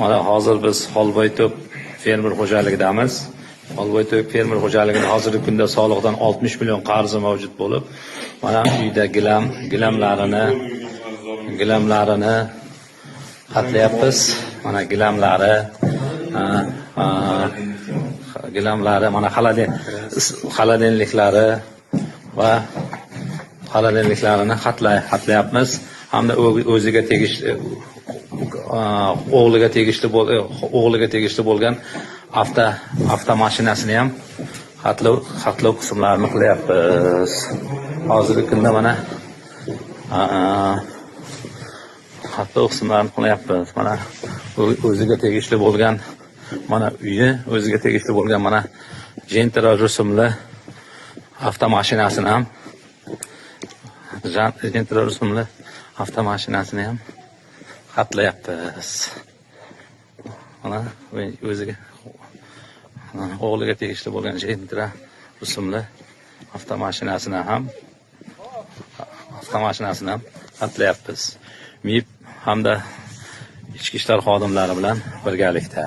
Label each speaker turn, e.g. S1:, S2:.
S1: Mana hozir biz Xolboyto'p fermer xo'jaligidamiz. Xolboyto'p fermer xo'jaligida hozirgi kunda soliqdan 60 million qarzi mavjud bo'lib, mana uyda gilamlarini qatlayapmiz. Mana gilamlari, mana xaladenliklari va xaladenliklarini qatlayapmiz. Hamda o'ziga tegishli o'g'liga tegishli bo'lgan avtomashinasini ham xatlov qismlarini qilyapmiz. Hozirgi kunda mana xatlov qismlarini qilyapmiz. Mana o'ziga tegishli bo'lgan mana uyi, o'ziga tegishli bo'lgan mana Gentra rusumli avtomashinasini ham qatlayapmiz. Mana o'ziga o'g'liga tegishli bo'lgan Gentra rusumli avtomashinasini ham qatlayapmiz. MIB hamda ichki ishlar xodimlari bilan birgalikda.